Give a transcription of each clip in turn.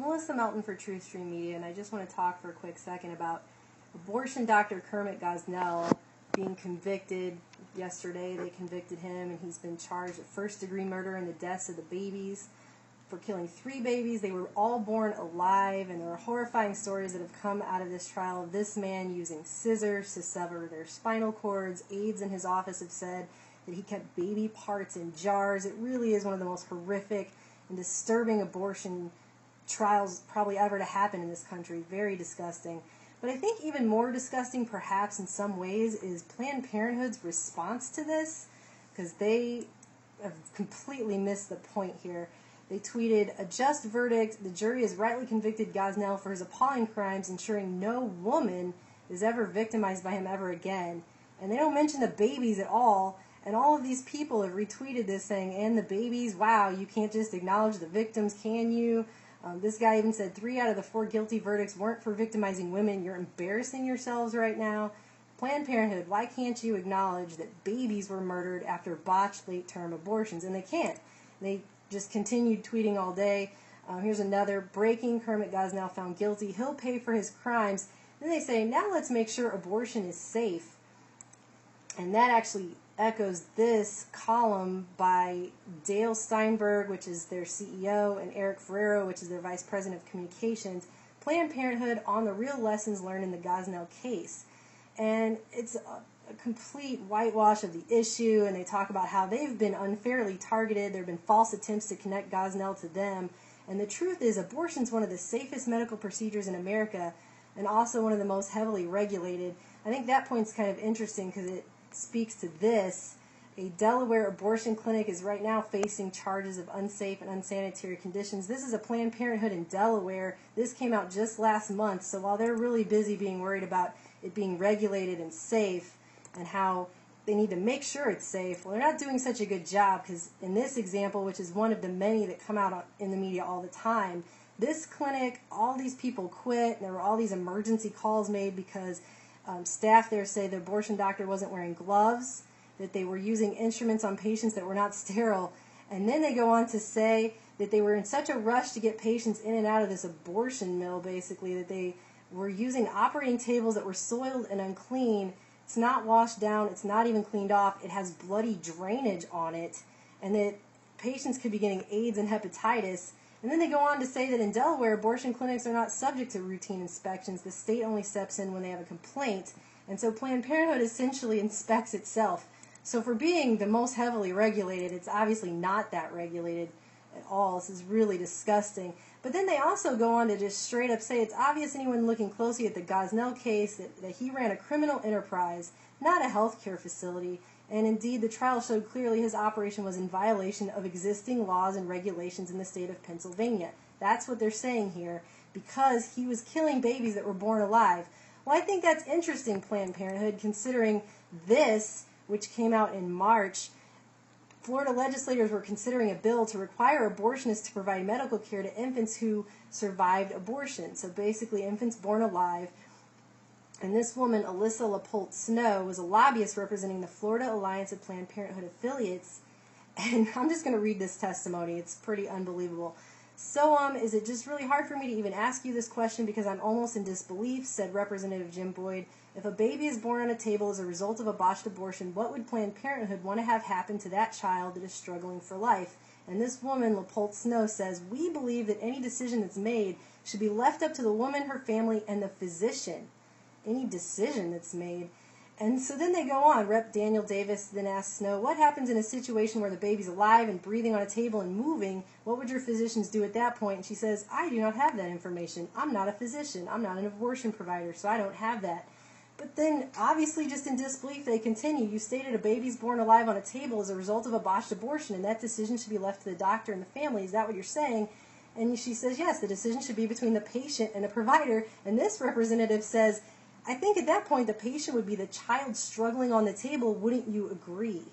Melissa Melton for Truth Stream Media, and I just want to talk for a quick second about abortion doctor Kermit Gosnell being convicted. Yesterday they convicted him, and he's been charged with first-degree murder in the deaths of the babies for killing 3 babies. They were all born alive, and there are horrifying stories that have come out of this trial of this man using scissors to sever their spinal cords. Aides in his office have said that he kept baby parts in jars. It really is one of the most horrific and disturbing abortion trials probably ever to happen in this country. Very disgusting. But I think even more disgusting, perhaps in some ways, is Planned Parenthood's response to this, because they have completely missed the point here. They tweeted, "A just verdict. The jury has rightly convicted Gosnell for his appalling crimes, ensuring no woman is ever victimized by him ever again." And they don't mention the babies at all. And all of these people have retweeted this saying, "And the babies, wow, you can't just acknowledge the victims, can you?" This guy even said 3 out of the 4 guilty verdicts weren't for victimizing women. You're embarrassing yourselves right now. Planned Parenthood, why can't you acknowledge that babies were murdered after botched late-term abortions? And they can't. They just continued tweeting all day. Here's another. Breaking: Kermit Gosnell found guilty. He'll pay for his crimes. Then they say, now let's make sure abortion is safe. And that actually echoes this column by Dale Steinberg, which is their CEO, and Eric Ferrero, which is their Vice President of Communications. Planned Parenthood on the real lessons learned in the Gosnell case. And it's a complete whitewash of the issue, and they talk about how they've been unfairly targeted. There have been false attempts to connect Gosnell to them. And the truth is, abortion is one of the safest medical procedures in America, and also one of the most heavily regulated. I think that point's kind of interesting because it speaks to this. A Delaware abortion clinic is right now facing charges of unsafe and unsanitary conditions. This is a Planned Parenthood in Delaware. This came out just last month, so while they're really busy being worried about it being regulated and safe and how they need to make sure it's safe, well, they're not doing such a good job, because in this example, which is one of the many that come out in the media all the time, this clinic, all these people quit, and there were all these emergency calls made because staff there say the abortion doctor wasn't wearing gloves, that they were using instruments on patients that were not sterile, and then they go on to say that they were in such a rush to get patients in and out of this abortion mill, basically, that they were using operating tables that were soiled and unclean. It's not washed down, it's not even cleaned off, it has bloody drainage on it, and that patients could be getting AIDS and hepatitis. And then they go on to say that in Delaware, abortion clinics are not subject to routine inspections. The state only steps in when they have a complaint. And so Planned Parenthood essentially inspects itself. So for being the most heavily regulated, it's obviously not that regulated at all. This is really disgusting. But then they also go on to just straight up say it's obvious anyone looking closely at the Gosnell case that he ran a criminal enterprise, not a healthcare facility. And indeed, the trial showed clearly his operation was in violation of existing laws and regulations in the state of Pennsylvania. That's what they're saying here, because he was killing babies that were born alive. Well, I think that's interesting, Planned Parenthood, considering this, which came out in March. Florida legislators were considering a bill to require abortionists to provide medical care to infants who survived abortion. So basically, infants born alive. And this woman, Alyssa LaPolte Snow, was a lobbyist representing the Florida Alliance of Planned Parenthood Affiliates. And I'm just going to read this testimony. It's pretty unbelievable. "So, is it just really hard for me to even ask you this question because I'm almost in disbelief," said Representative Jim Boyd. "If a baby is born on a table as a result of a botched abortion, what would Planned Parenthood want to have happen to that child that is struggling for life?" And this woman, LaPolte Snow, says, "We believe that any decision that's made should be left up to the woman, her family, and the physician." Any decision that's made. And so then they go on. Rep. Daniel Davis then asks Snow, "What happens in a situation where the baby's alive and breathing on a table and moving? What would your physicians do at that point?" And she says, "I do not have that information. I'm not a physician. I'm not an abortion provider, so I don't have that." But then, obviously just in disbelief, they continue. "You stated a baby's born alive on a table as a result of a botched abortion, and that decision should be left to the doctor and the family. Is that what you're saying?" And she says, "Yes, the decision should be between the patient and the provider." And this representative says, "I think at that point the patient would be the child struggling on the table. Wouldn't you agree?"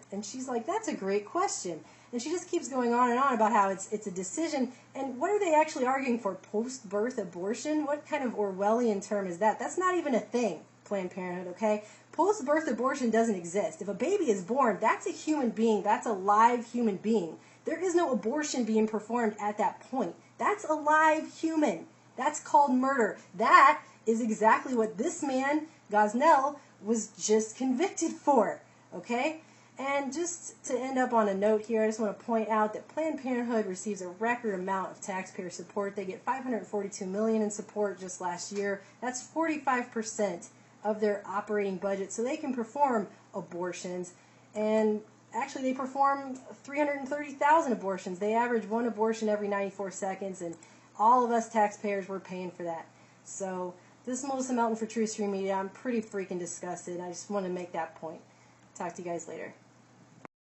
And she's like, "That's a great question." And she just keeps going on and on about how it's a decision. And what are they actually arguing for? Post-birth abortion? What kind of Orwellian term is that? That's not even a thing, Planned Parenthood, okay? Post-birth abortion doesn't exist. If a baby is born, that's a human being. That's a live human being. There is no abortion being performed at that point. That's a live human. That's called murder. That is exactly what this man, Gosnell, was just convicted for. Okay? And just to end up on a note here, I just want to point out that Planned Parenthood receives a record amount of taxpayer support. They get $542 million in support just last year. That's 45% of their operating budget, so they can perform abortions. And actually, they perform 330,000 abortions. They average one abortion every 94 seconds, and all of us taxpayers were paying for that. So this is Melissa Melton for True Stream Media. I'm pretty freaking disgusted. I just want to make that point. Talk to you guys later.